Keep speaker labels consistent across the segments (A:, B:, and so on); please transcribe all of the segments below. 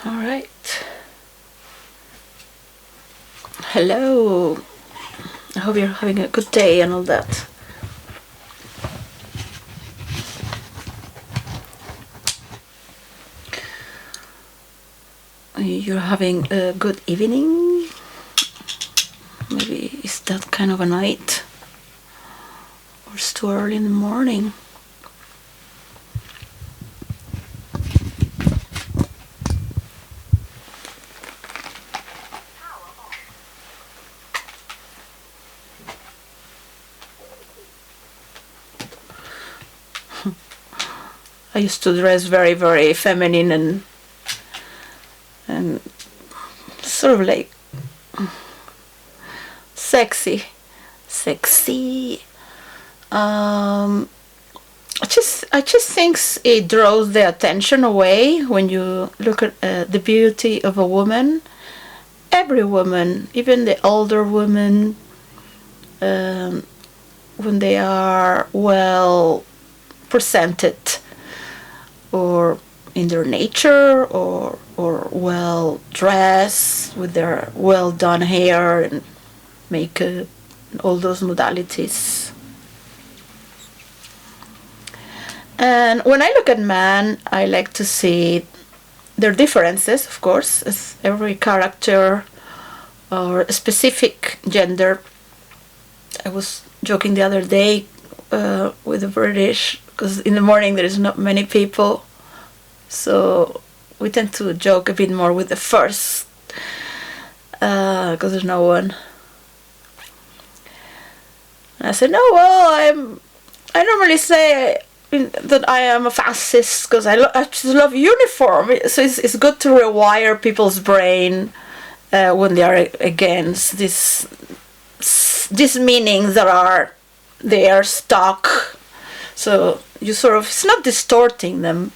A: All right. Hello. I hope you're having a good day and all that. You're having a good evening. Maybe it's that kind of a night. Or it's too early in the morning. I used to dress very, very feminine and sort of like sexy. I just think it draws the attention away when you look at the beauty of a woman. Every woman, even the older women, when they are well presented, or in their nature, or well dressed with their well done hair and makeup, and all those modalities. And when I look at men, I like to see their differences, of course, as every character or a specific gender. I was joking the other day with the British, because in the morning there is not many people, so we tend to joke a bit more with the first, because there's no one. And I said, no, well, I normally say that I am a fascist because I just love uniform. So it's good to rewire people's brain when they are against these meanings that they are stuck. So you sort of, it's not distorting them,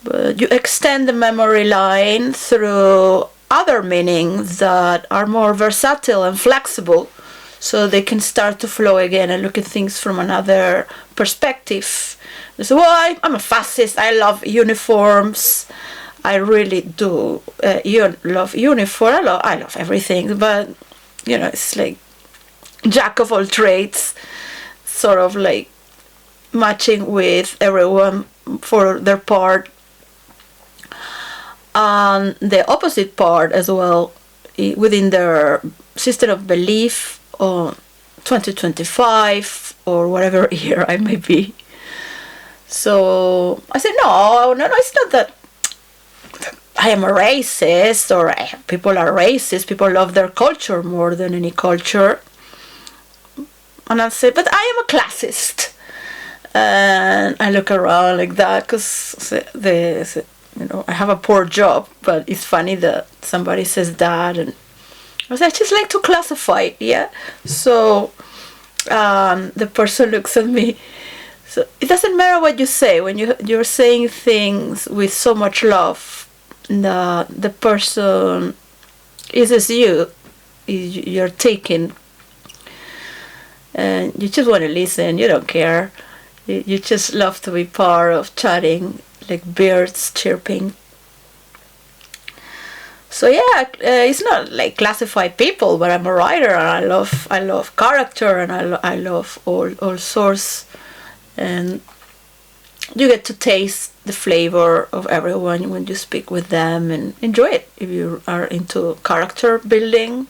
A: but you extend the memory line through other meanings that are more versatile and flexible, so they can start to flow again and look at things from another perspective. They say, well, I'm a fascist, I love uniforms, I really do love uniform, I love everything, but it's like jack of all trades, sort of like matching with everyone for their part, and the opposite part as well within their system of belief on 2025 or whatever year I may be. So I said, no, it's not that I am a racist or people are racist. People love their culture more than any culture. And I said, but I am a classist. And I look around like that because I have a poor job, but it's funny that somebody says that, and I just like to classify it, yeah. So the person looks at me. So it doesn't matter what you say when you're saying things with so much love. The person is as you're taking, and you just want to listen. You don't care. You just love to be part of chatting, like birds chirping. So yeah, it's not like classify people, but I'm a writer and I love character, and I love all sorts, and you get to taste the flavor of everyone when you speak with them and enjoy it. If you are into character building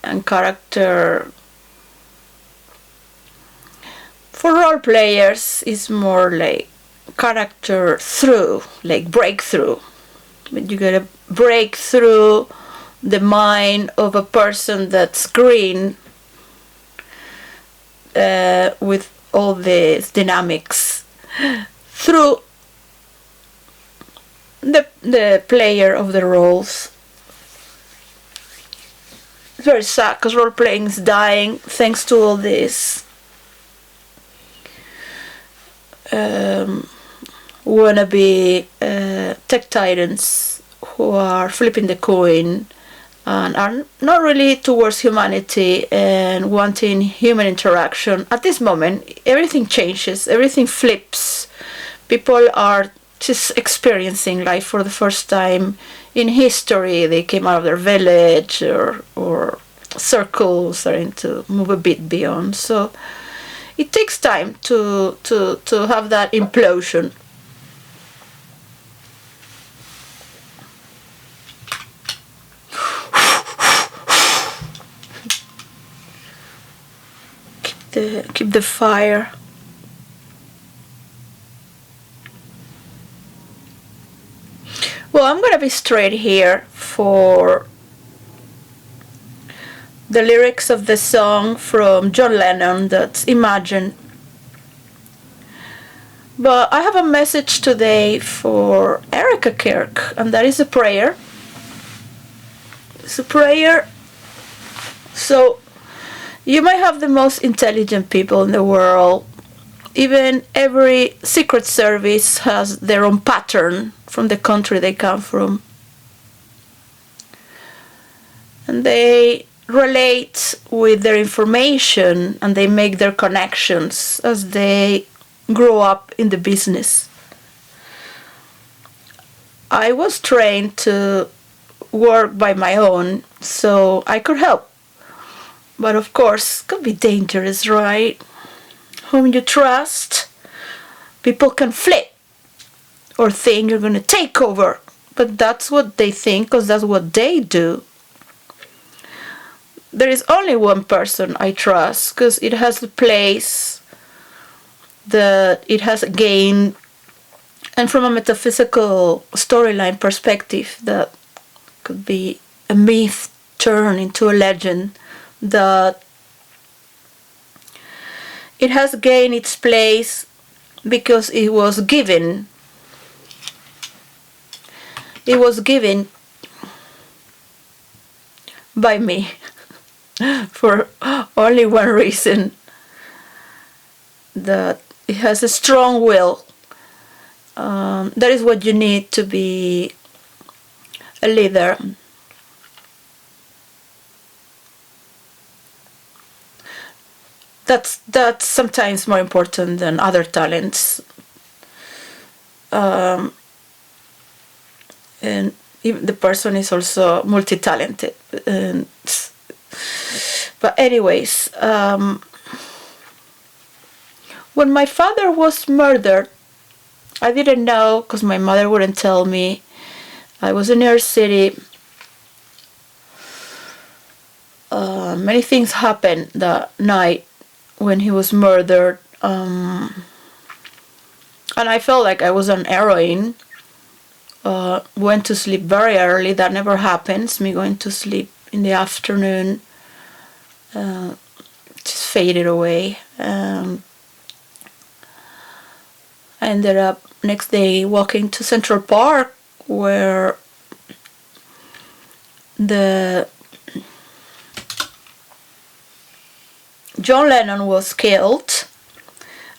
A: and character for role players is more like character through, like breakthrough. But you gotta break through the mind of a person that's green with all these dynamics through the player of the roles. It's very sad because role playing is dying thanks to all this wannabe tech titans who are flipping the coin and are not really towards humanity and wanting human interaction. At this moment, everything changes, everything flips. People are just experiencing life for the first time in history. They came out of their village or circle, starting to move a bit beyond. So it takes time to have that implosion. Keep the fire. Well, I'm gonna be straight here for the lyrics of the song from John Lennon, that's Imagine. But I have a message today for Erica Kirk, and that is a prayer. It's a prayer. So you might have the most intelligent people in the world. Even every secret service has their own pattern from the country they come from. And they relate with their information and they make their connections as they grow up in the business. I was trained to work by my own, so I could help. But of course, it could be dangerous, right? Whom you trust, people can flip or think you're going to take over. But that's what they think, because that's what they do. There is only one person I trust, because it has the place that it has gained, and from a metaphysical storyline perspective, that could be a myth turned into a legend, that it has gained its place because it was given. It was given by me for only one reason, that it has a strong will. That is what you need to be a leader. That's sometimes more important than other talents. And even the person is also multi-talented. But anyways, when my father was murdered, I didn't know, because my mother wouldn't tell me. I was in New York City. Many things happened that night when he was murdered. And I felt like I was on heroin. Went to sleep very early. That never happens. Me going to sleep in the afternoon. Just faded away. I ended up next day walking to Central Park, where the John Lennon was killed,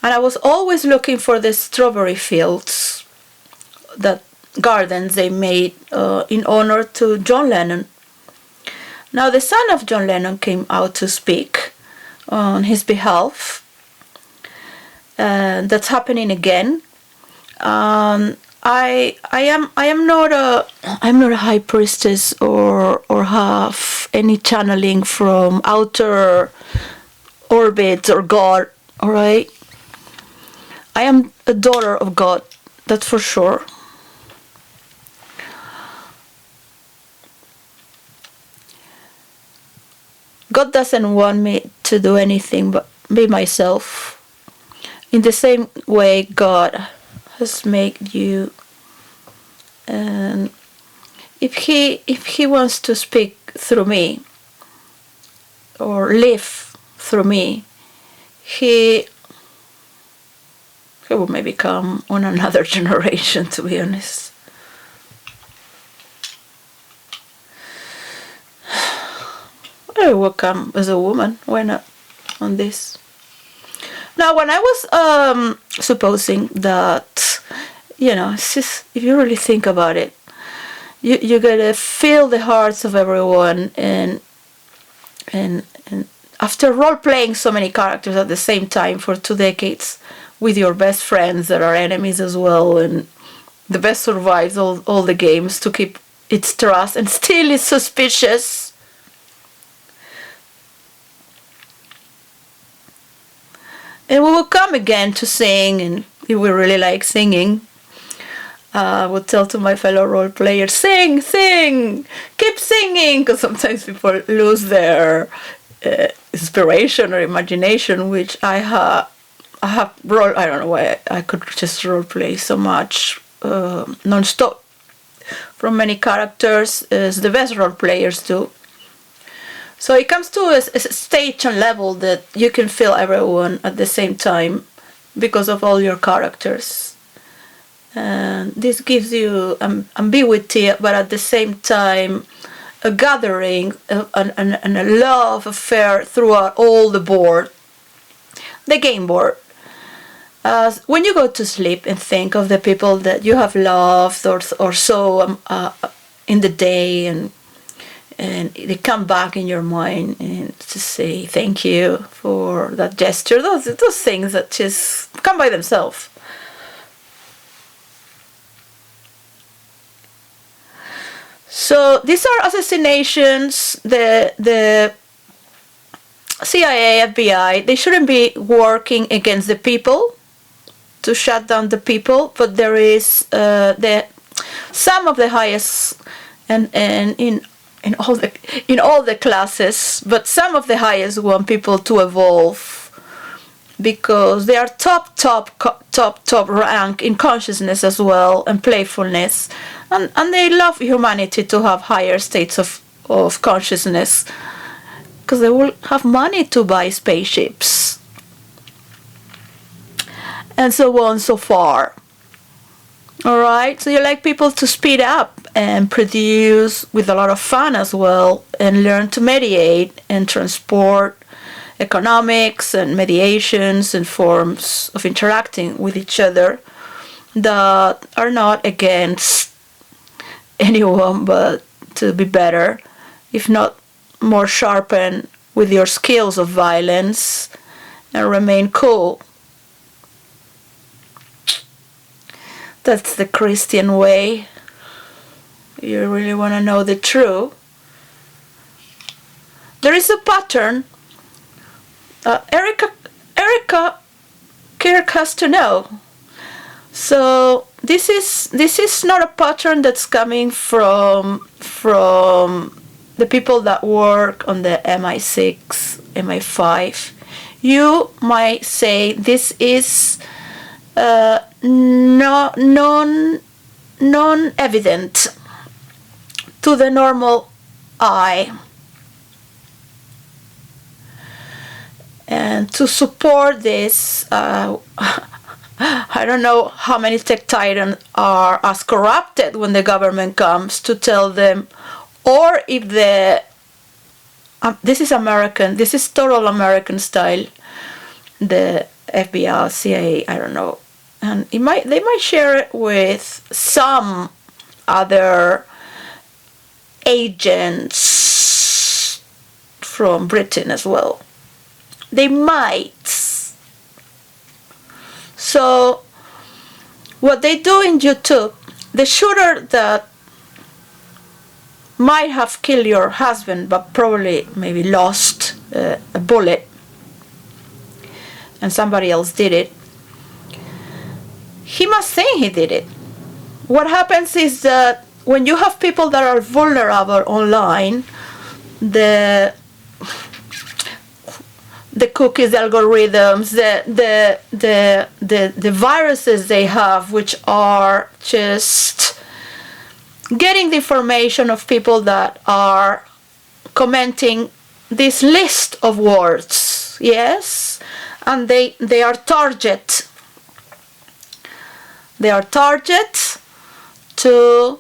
A: and I was always looking for the strawberry fields, that gardens they made in honor to John Lennon. Now the son of John Lennon came out to speak on his behalf, and that's happening again. I am not a high priestess or have any channeling from outer orbits or God. All right, I am a daughter of God. That's for sure. God doesn't want me to do anything but be myself. In the same way God has made you. And if he wants to speak through me or live through me, he will maybe come on another generation, to be honest. I will come as a woman. Why not on this? Now, when I was supposing that, it's just, if you really think about it, you gotta feel the hearts of everyone, and after role playing so many characters at the same time for 2 decades with your best friends that are enemies as well, and The best survives all the games to keep its trust and still is suspicious. And we will come again to sing, and if we really like singing, I would tell to my fellow role players, sing, sing, keep singing, because sometimes people lose their inspiration or imagination, which I have I don't know why I could just role play so much non-stop from many characters, as the best role players do. So it comes to a stage and level that you can feel everyone at the same time because of all your characters. And this gives you ambiguity, but at the same time a gathering and a love affair throughout all the board, the game board. When you go to sleep and think of the people that you have loved or so in the day, and they come back in your mind, and to say thank you for that gesture, those things that just come by themselves. So these are assassinations. The CIA, FBI, they shouldn't be working against the people to shut down the people, but there is some of the highest and in all the classes, but some of the highest want people to evolve because they are top rank in consciousness as well, and playfulness, and they love humanity to have higher states of consciousness, because they will have money to buy spaceships and so on so far. Alright, so you like people to speed up and produce with a lot of fun as well, and learn to mediate and transport economics and mediations and forms of interacting with each other that are not against anyone, but to be better, if not more sharpened with your skills of violence, and remain cool. That's the Christian way. You really want to know the truth. There is a pattern. Erica Kirk has to know. So this is not a pattern that's coming from the people that work on the MI6, MI5. You might say this is non-evident to the normal eye. And to support this, I don't know how many tech titans are as corrupted when the government comes to tell them, or if this is American, this is total American style, the FBI, CIA, I don't know, and they might share it with some other agents from Britain as well. They might. So what they do in YouTube, the shooter that might have killed your husband but probably maybe lost a bullet and somebody else did it, he must think he did it. What happens is that when you have people that are vulnerable online, the cookies, the algorithms, the viruses they have, which are just getting the information of people that are commenting this list of words, yes, and they are target. They are target to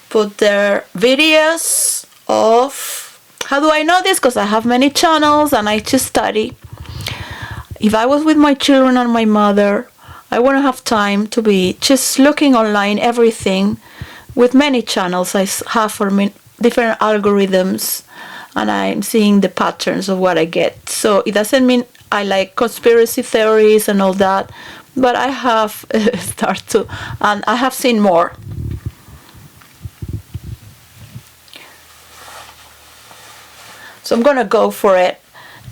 A: put their videos of. How do I know this? Because I have many channels and I just study. If I was with my children and my mother, I wouldn't have time to be just looking online everything with many channels I have for different algorithms, and I'm seeing the patterns of what I get. So it doesn't mean I like conspiracy theories and all that, but I have started to, and I have seen more. So I'm gonna go for it.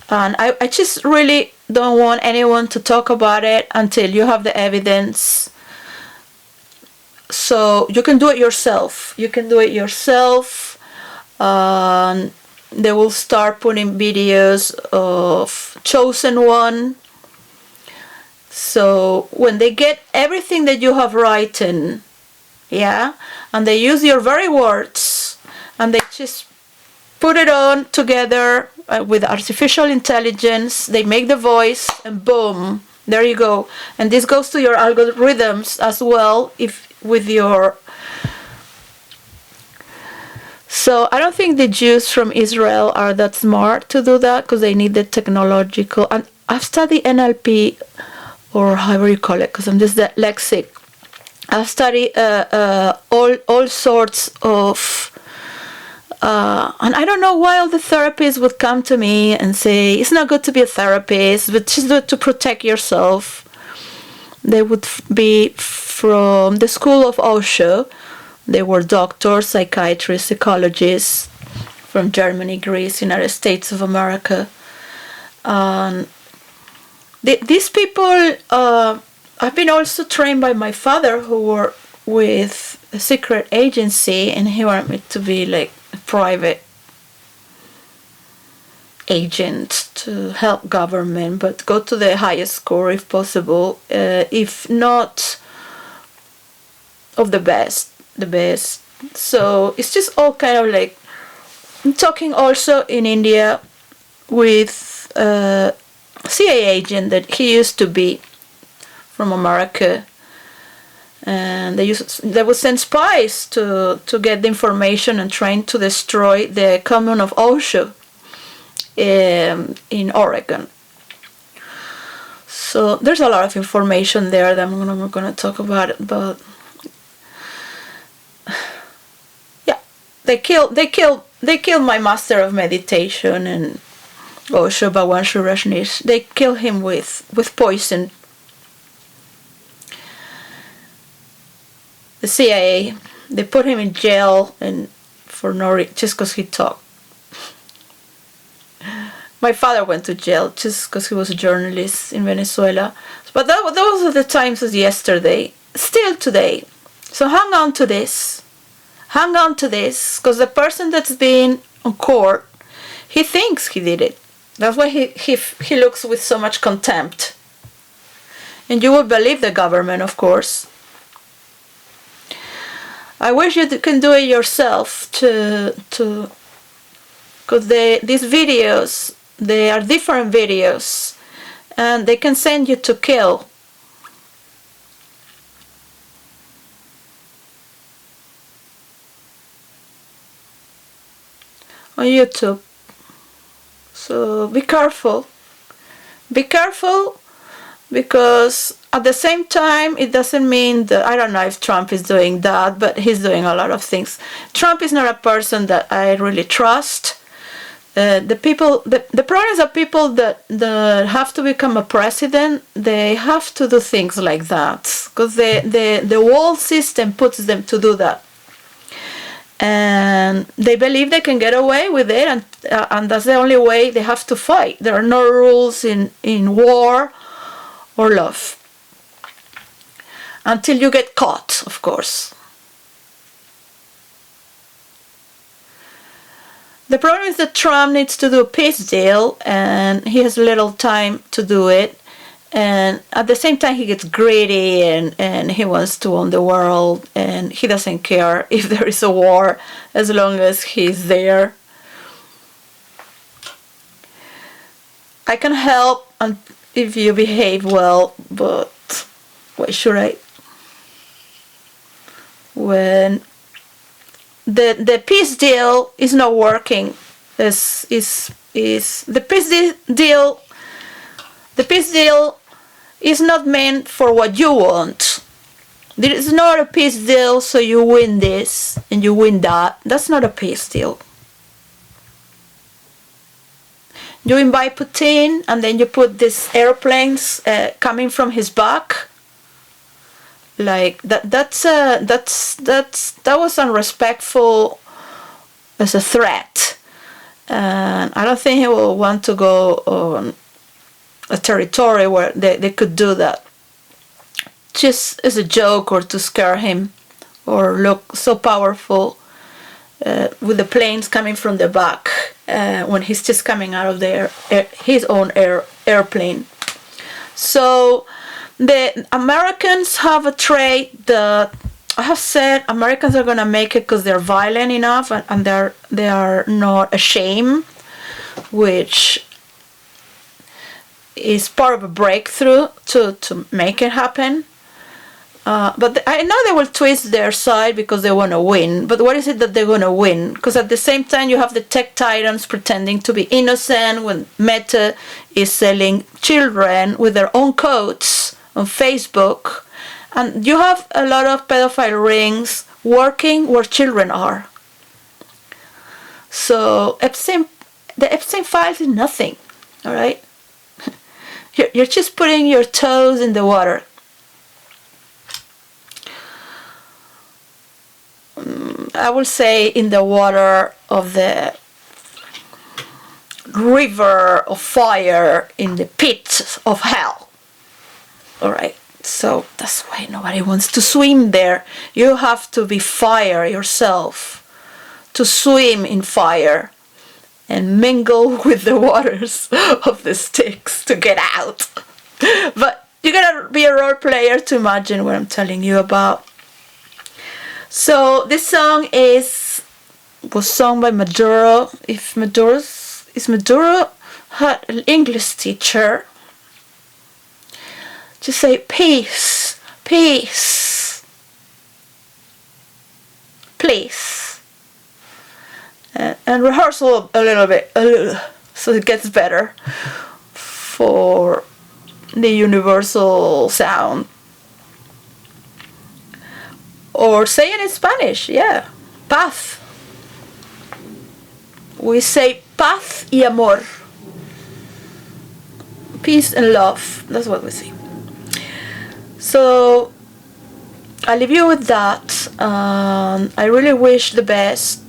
A: And I just really don't want anyone to talk about it until you have the evidence. So you can do it yourself. You can do it yourself. They will start putting videos of chosen one. So when they get everything that you have written, yeah, and they use your very words, and they just put it on together with artificial intelligence, they make the voice, and boom, there you go. And this goes to your algorithms as well, if with your... So I don't think the Jews from Israel are that smart to do that, because they need the technological... And I've studied NLP, or however you call it, because I'm just dyslexic. I've studied all sorts of... and I don't know why all the therapists would come to me and say, it's not good to be a therapist, but just do it to protect yourself. They would be from the school of Osho. They were doctors, psychiatrists, psychologists from Germany, Greece, United States of America. These people have been also trained by my father, who were with a secret agency, and he wanted me to be like a private agent to help government, but go to the highest score if possible, if not of the best. So it's just all kind of like... I'm talking also in India with a CIA agent that he used to be from America, and they would send spies to get the information and trying to destroy the commune of Osho in Oregon. So there's a lot of information there that I'm not going to talk about it, but yeah, they killed my master of meditation and Osho Bhagwan Surajneesh. They killed him with poison. The CIA, they put him in jail, and for no reason, just because he talked. My father went to jail just because he was a journalist in Venezuela. But those are the times as yesterday, still today. So hang on to this. Hang on to this, because the person that's been on court, he thinks he did it. That's why he looks with so much contempt. And you will believe the government, of course. I wish you can do it yourself because these videos, they are different videos, and they can send you to kill. On YouTube. So be careful. Be careful, because at the same time, it doesn't mean that... I don't know if Trump is doing that, but he's doing a lot of things. Trump is not a person that I really trust. The problem is that people that have to become a president, they have to do things like that, because the whole system puts them to do that. And they believe they can get away with it, and that's the only way they have to fight. There are no rules in war or love. Until you get caught, of course. The problem is that Trump needs to do a peace deal, and he has little time to do it. And at the same time, he gets greedy, and he wants to own the world, and he doesn't care if there is a war as long as he's there. I can help if you behave well, but why should I? When the peace deal is not working, the peace deal is not meant for what you want. There is not a peace deal so you win this and you win that. That's not a peace deal. You invite Putin, and then you put these airplanes coming from his back Like that was unrespectful as a threat, and I don't think he will want to go on a territory where they could do that just as a joke or to scare him or look so powerful with the planes coming from the back when he's just coming out of his own airplane. So the Americans have a trait that I have said Americans are gonna make it because they're violent enough and they are not ashamed, which is part of a breakthrough to make it happen. But I know they will twist their side because they want to win. But what is it that they're going to win? Because at the same time, you have the tech titans pretending to be innocent when Meta is selling children with their own codes on Facebook. And you have a lot of pedophile rings working where children are. So the Epstein files is nothing, all right? You're just putting your toes in the water. I will say in the water of the river of fire in the pit of hell. Alright, so that's why nobody wants to swim there. You have to be fire yourself to swim in fire and mingle with the waters of the Styx to get out. But you gotta be a role player to imagine what I'm telling you about. So this song was sung by Maduro. If Maduro had an English teacher, just say peace, peace, please, and rehearsal a little bit, so it gets better for the universal sound. Or say it in Spanish, yeah. Paz. We say paz y amor. Peace and love. That's what we say. So I leave you with that. I really wish the best.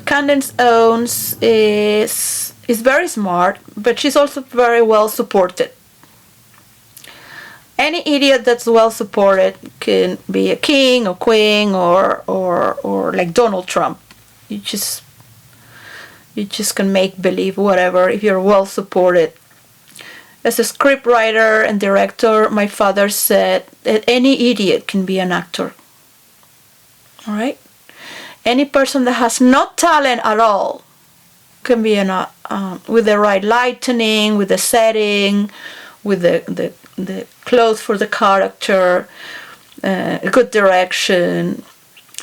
A: Candace Owens is very smart, but she's also very well supported. Any idiot that's well supported can be a king or queen or like Donald Trump. You just can make believe whatever if you're well supported. As a scriptwriter and director, my father said that any idiot can be an actor. All right? Any person that has no talent at all can be with the right lighting, with the setting, with the clothes for the character, good direction,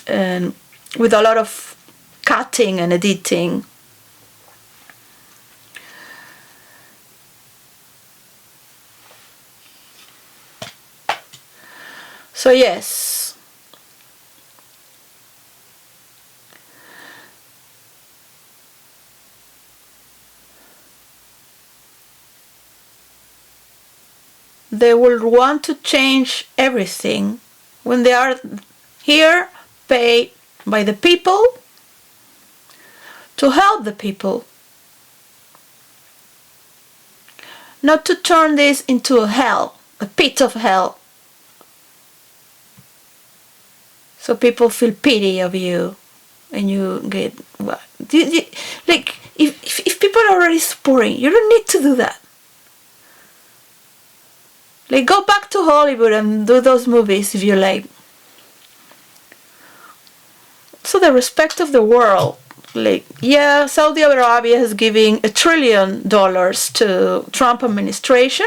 A: and with a lot of cutting and editing. So yes, they will want to change everything when they are here paid by the people to help the people, not to turn this into a hell, a pit of hell, so people feel pity of you and you get what, like if people are already supporting, you don't need to do that. Like, go back to Hollywood and do those movies if you like. So the respect of the world. Like, yeah, Saudi Arabia is giving $1 trillion to Trump administration.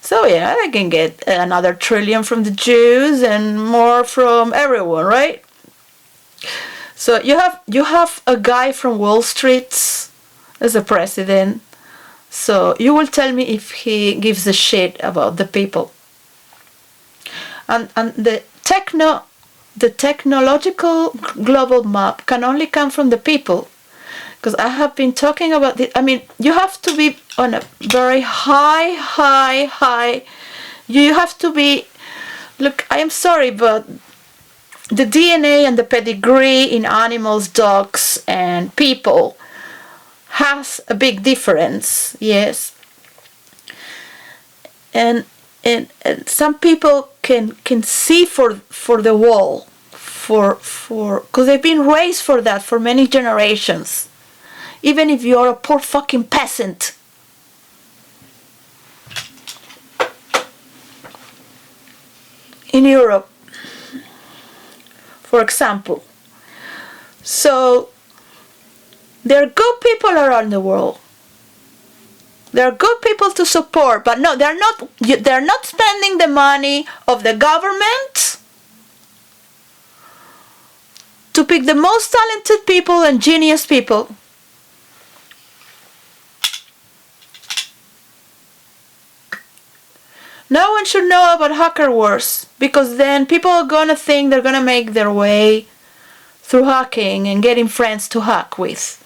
A: So yeah, they can get another $1 trillion from the Jews and more from everyone, right? So you have a guy from Wall Street as a president. So you will tell me if he gives a shit about the people. And the technological global map can only come from the people. Because I have been talking about this. I mean, you have to be on a very high. You have to be Look, I am sorry, but the DNA and the pedigree in animals, dogs, and people has a big difference, yes. And some people can see for the wall, for because they've been raised for that for many generations. Even if you're a poor fucking peasant. In Europe, for example. So there are good people around the world. There are good people to support, but no, they're not spending the money of the government to pick the most talented people and genius people. No one should know about hacker wars, because then people are gonna think they're gonna make their way through hacking and getting friends to hack with.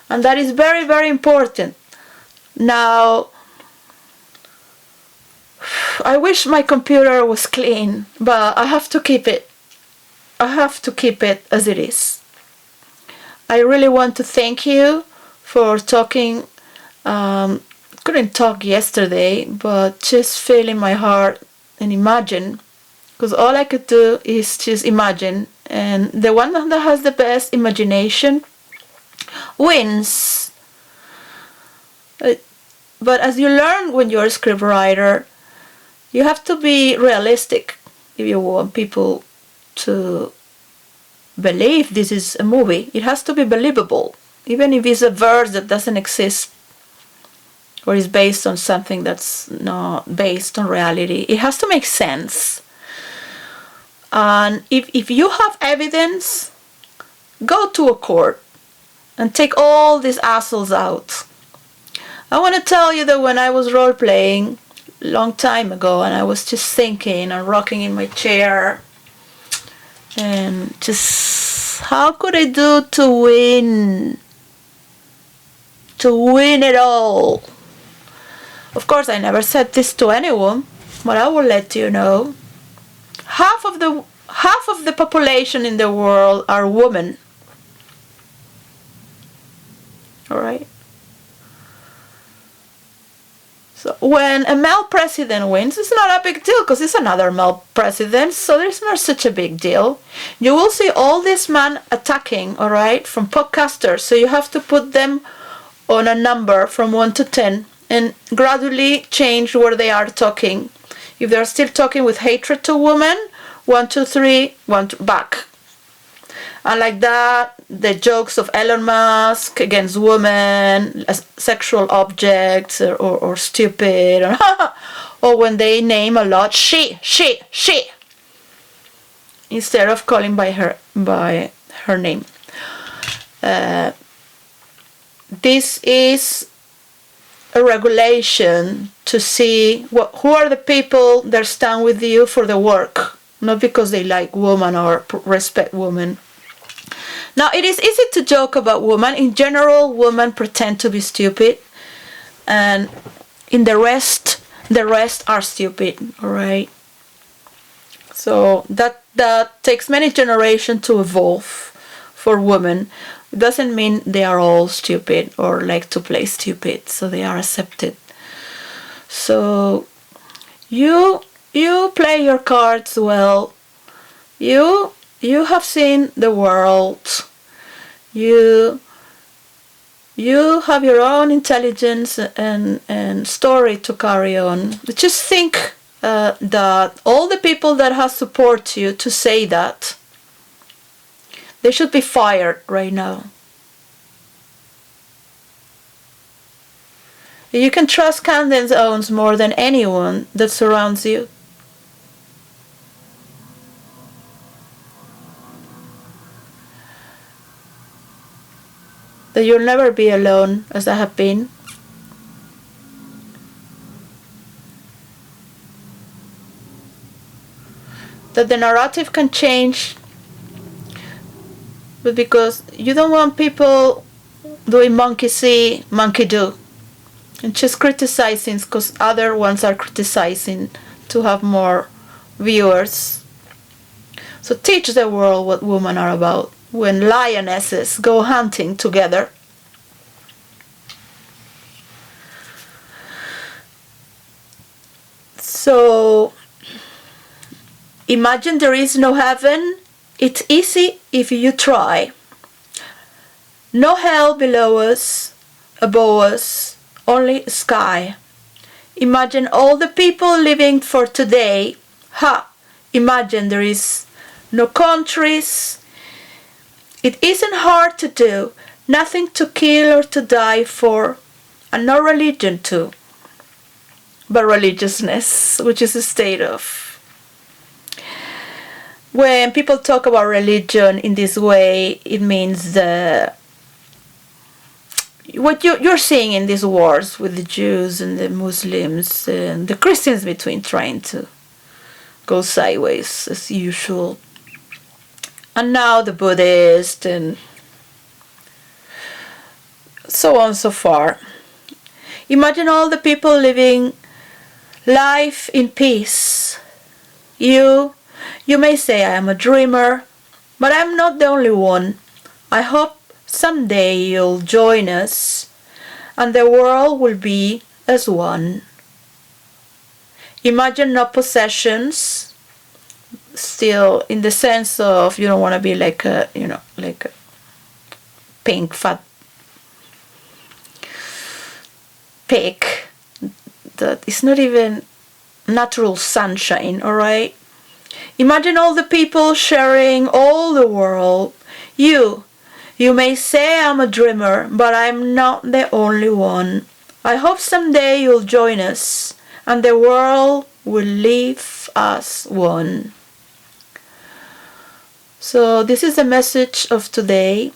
A: And that is very, very important. Now, I wish my computer was clean, but I have to keep it. I have to keep it as it is. I really want to thank you for talking. Couldn't talk yesterday, but just feel in my heart and imagine, because all I could do is just imagine, and the one that has the best imagination wins. But as you learn when you're a scriptwriter, you have to be realistic if you want people to believe this is a movie. It has to be believable, even if it's a verse that doesn't exist or is based on something that's not based on reality. It has to make sense. And if you have evidence, go to a court and take all these assholes out. I want to tell you that when I was role-playing a long time ago, and I was just thinking and rocking in my chair, and just, how could I do to win? To win it all. Of course, I never said this to anyone, but I will let you know. Half of the population in the world are women. All right. So when a male president wins, it's not a big deal because it's another male president, so there's not such a big deal. You will see all these men attacking, all right, from podcasters. So you have to put them on a number from 1 to 10 and gradually change where they are talking. If they're still talking with hatred to women, 1, 2, 3, 1, 2, back. And like that, the jokes of Elon Musk against women, as sexual objects, or stupid, or when they name a lot, she, instead of calling by her name. This is a regulation to see who are the people that stand with you for the work, not because they like women or respect women. Now, it is easy to joke about women. In general, women pretend to be stupid, and in the rest are stupid, all right? So that takes many generations to evolve for women. It doesn't mean they are all stupid or like to play stupid, so they are accepted. So you play your cards well. You have seen the world. You have your own intelligence and story to carry on. Just think that all the people that have support you to say that, they should be fired right now. You can trust Candace Owens more than anyone that surrounds you. That you'll never be alone as I have been. That the narrative can change, but because you don't want people doing monkey see, monkey do. and just criticizing because other ones are criticizing to have more viewers. So teach the world what women are about. When lionesses go hunting together, so imagine there is no heaven. It's easy if you try. No hell below us, above us, only sky. Imagine all the people living for today. Ha! Imagine there is no countries. It isn't hard to do. Nothing to kill or to die for, and no religion too. But religiousness, which is a state of. When people talk about religion in this way, it means what you're seeing in these wars with the Jews and the Muslims and the Christians between trying to go sideways as usual. And now the Buddhists and so on so far. Imagine all the people living life in peace. You may say I am a dreamer, but I'm not the only one. I hope someday you'll join us and the world will be as one. Imagine no possessions, still in the sense of you don't want to be like a pink fat pig that is not even natural sunshine, alright? Imagine all the people sharing all the world. You may say I'm a dreamer, but I'm not the only one. I hope someday you'll join us and the world will leave us one. So this is the message of today.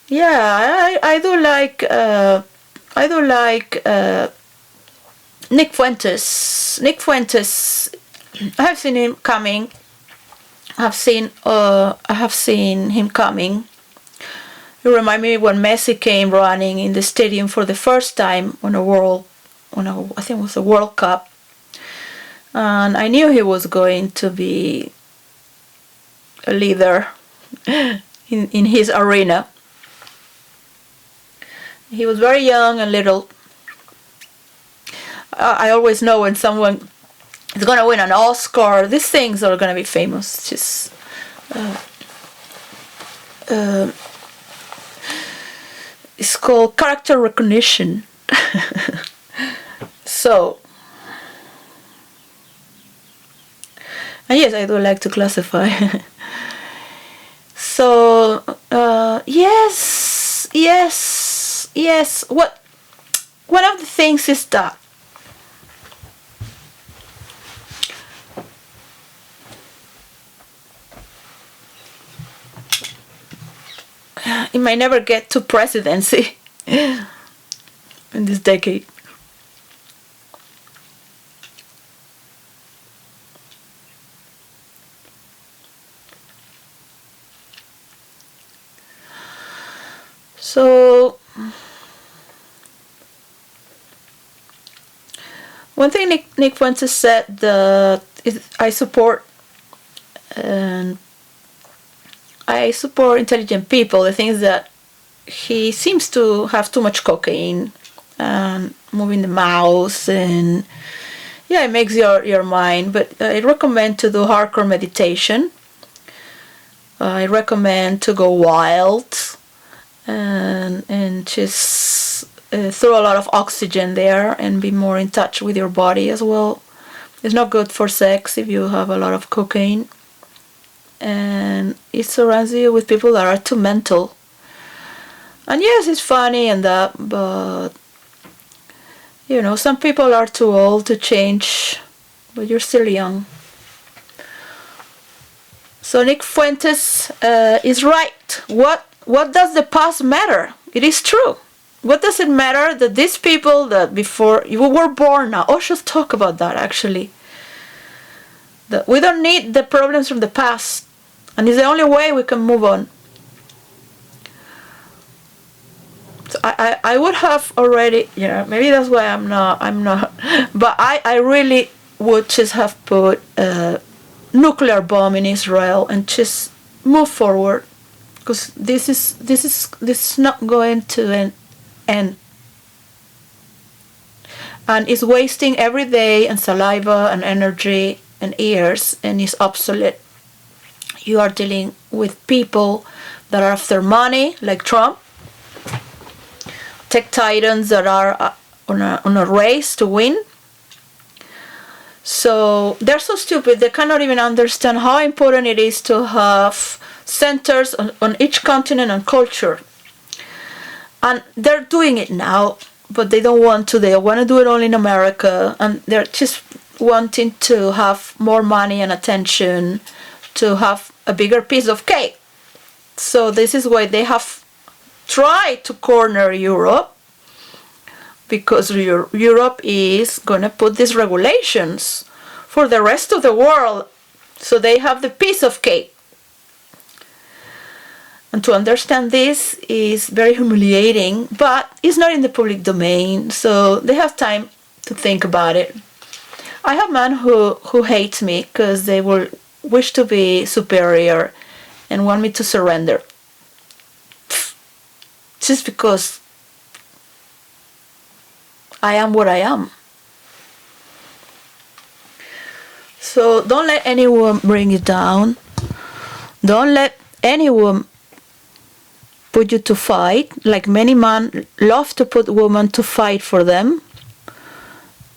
A: Yeah, I do like Nick Fuentes. Nick Fuentes, I have seen him coming. I have seen him coming. You remind me when Messi came running in the stadium for the first time I think it was a World Cup, and I knew he was going to be a leader in his arena. He was very young and little. I always know when someone is going to win an Oscar, these things are going to be famous. Just it's called character recognition. So, and yes, I do like to classify. So, yes. One of the things is that it might never get to presidency in this decade. So one thing Nick Fuentes said that I support intelligent people. The things that he seems to have too much cocaine and moving the mouse, and yeah, it makes your mind. But I recommend to do hardcore meditation. I recommend to go wild and just throw a lot of oxygen there and be more in touch with your body as well. It's not good for sex if you have a lot of cocaine, and it surrounds you with people that are too mental. And yes, it's funny and that, but some people are too old to change, but you're still young. So Nick Fuentes is right. What does the past matter? It is true. What does it matter that these people that before you were born now? Osho's talk about that actually. That we don't need the problems from the past, and it's the only way we can move on. I would have already, maybe that's why I'm not, but I really would just have put a nuclear bomb in Israel and just move forward, because this is not going to end, and it's wasting every day and saliva and energy and years, and it's obsolete. You are dealing with people that are after money, like Trump, tech titans that are on a race to win. So they're so stupid, they cannot even understand how important it is to have centers on each continent and culture. And they're doing it now, but they don't want to. They want to do it only in America, and they're just wanting to have more money and attention, to have a bigger piece of cake. So this is why they have tried to corner Europe, because Europe is going to put these regulations for the rest of the world, so they have the piece of cake. And to understand this is very humiliating, but it's not in the public domain, so they have time to think about it. I have men who hate me because they will wish to be superior and want me to surrender. Just because I am what I am. So don't let anyone bring you down. Don't let anyone put you to fight. Like many men love to put women to fight for them.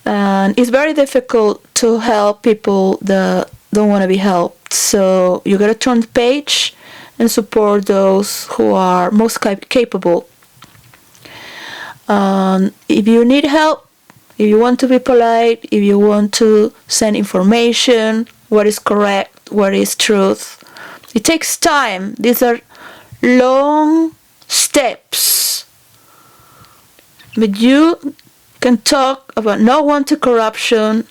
A: And it's very difficult to help people that don't want to be helped. So you gotta turn the page and support those who are most capable. If you need help, if you want to be polite, if you want to send information, what is correct, what is truth, it takes time. These are long steps. But you can talk about not wanting corruption,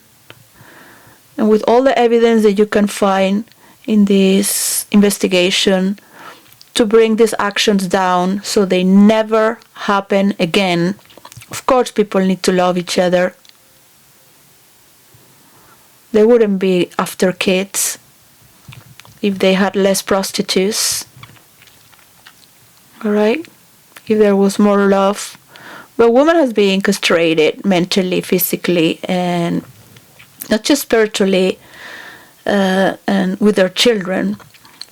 A: and with all the evidence that you can find in this investigation, to bring these actions down so they never happen again. Of course, people need to love each other. They wouldn't be after kids if they had less prostitutes. Alright? If there was more love. But woman has been castrated mentally, physically, and not just spiritually, and with their children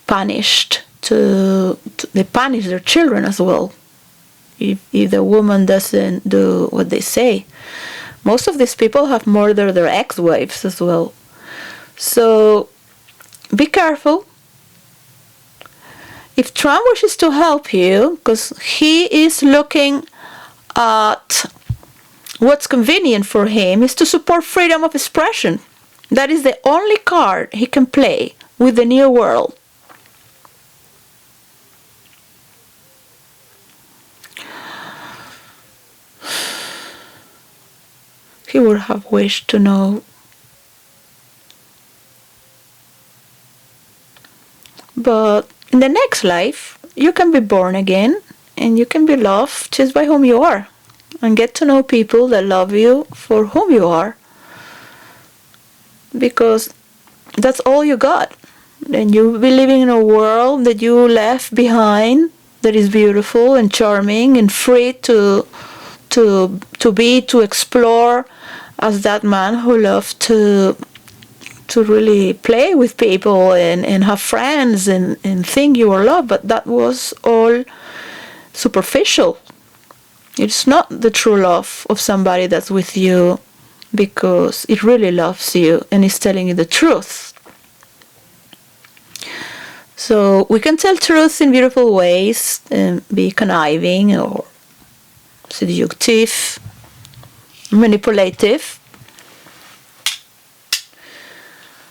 A: punished. They punish their children as well if the woman doesn't do what they say. Most of these people have murdered their ex-wives as well. So be careful. If Trump wishes to help you, because he is looking at what's convenient for him, is to support freedom of expression. That is the only card he can play with the new world. He would have wished to know. But in the next life, you can be born again and you can be loved just by whom you are, and get to know people that love you for whom you are, because that's all you got. And you'll be living in a world that you left behind, that is beautiful and charming and free to explore, as that man who loved to really play with people and have friends and think you were loved. But that was all superficial. It's not the true love of somebody that's with you because it really loves you and is telling you the truth. So we can tell truth in beautiful ways and be conniving or seductive, manipulative.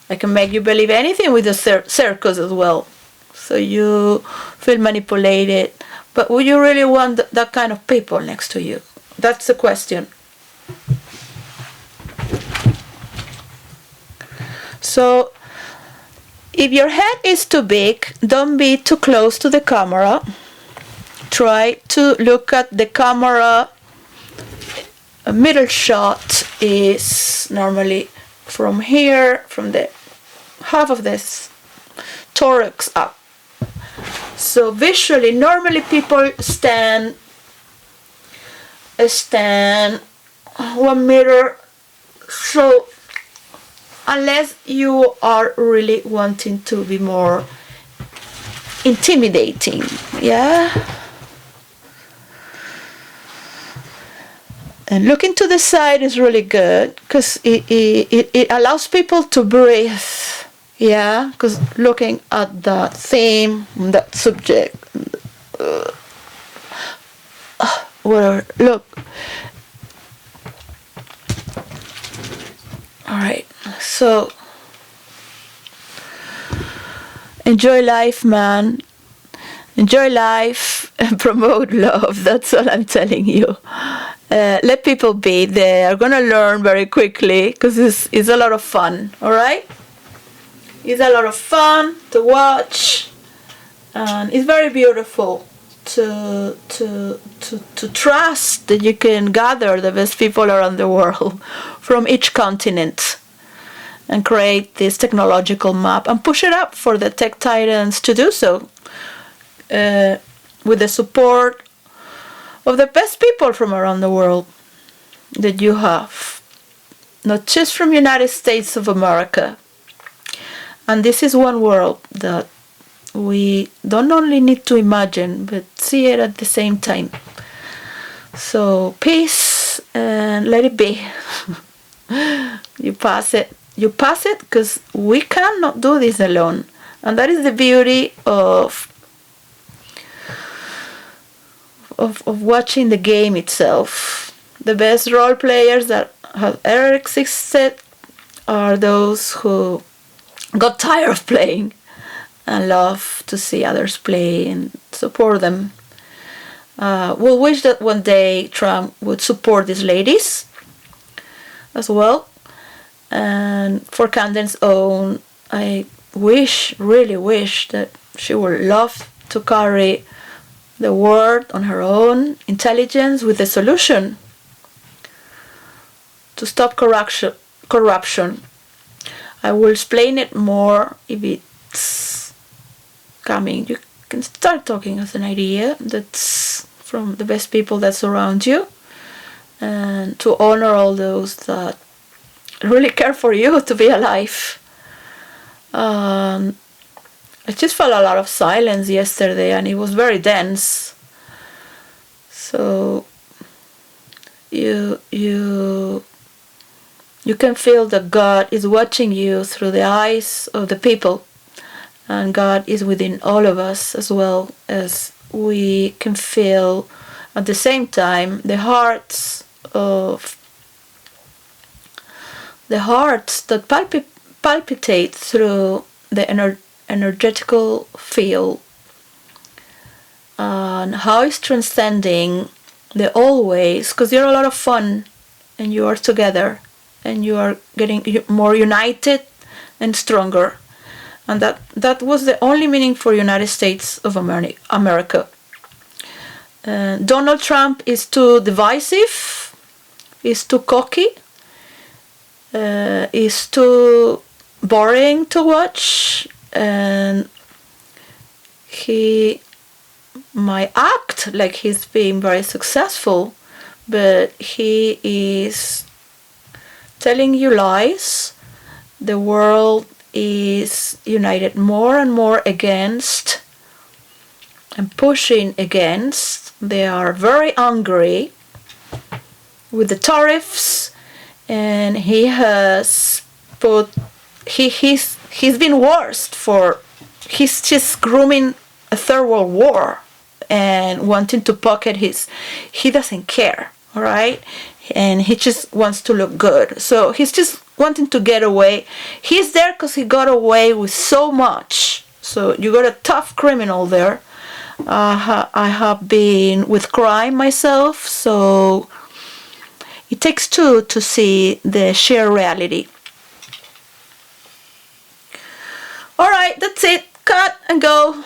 A: I can make you believe anything with the circus as well, so you feel manipulated. But would you really want that kind of people next to you? That's the question. So if your head is too big, don't be too close to the camera. try to look at the camera. A middle shot is normally from here, from the half of this thorax up. So visually, normally people stand 1 meter. So unless you are really wanting to be more intimidating, yeah. And looking to the side is really good because it allows people to breathe. Yeah, because looking at that theme, that subject, whatever, look. Alright, so enjoy life, man. Enjoy life and promote love. That's all I'm telling you. Let people be. They are going to learn very quickly because it's a lot of fun. Alright? It's a lot of fun to watch. And it's very beautiful to trust that you can gather the best people around the world from each continent and create this technological map and push it up for the tech titans to do so. With the support of the best people from around the world that you have, not just from United States of America. And this is one world that we don't only need to imagine, but see it at the same time. So peace and let it be. You pass it because we cannot do this alone. And that is the beauty of watching the game itself. The best role players that have ever existed are those who got tired of playing and love to see others play and support them. We'll wish that one day Trump would support these ladies as well. And for Camden's own, I really wish that she would love to carry the world on her own intelligence with the solution to stop corruption. I will explain it more if it's coming. You can start talking as an idea that's from the best people that surround you, and to honor all those that really care for you to be alive. I just felt a lot of silence yesterday and it was very dense. So you can feel that God is watching you through the eyes of the people, and God is within all of us, as well as we can feel at the same time the hearts that palpitate through the energetical field, and how it's transcending the always, because you're a lot of fun and you are together and you are getting more united and stronger. And that was the only meaning for United States of America. Donald Trump is too divisive, is too cocky, is too boring to watch, and he might act like he's being very successful, but he is telling you lies. The world is united more and more against and pushing against. They are very angry with the tariffs, and he has put he's been worst for, he's just grooming a third world war and wanting to pocket he doesn't care, all right, and he just wants to look good. So he's just wanting to get away. He's there because he got away with so much. So you got a tough criminal there. I have been with crime myself, so it takes two to see the sheer reality. Alright, that's it. Cut and go.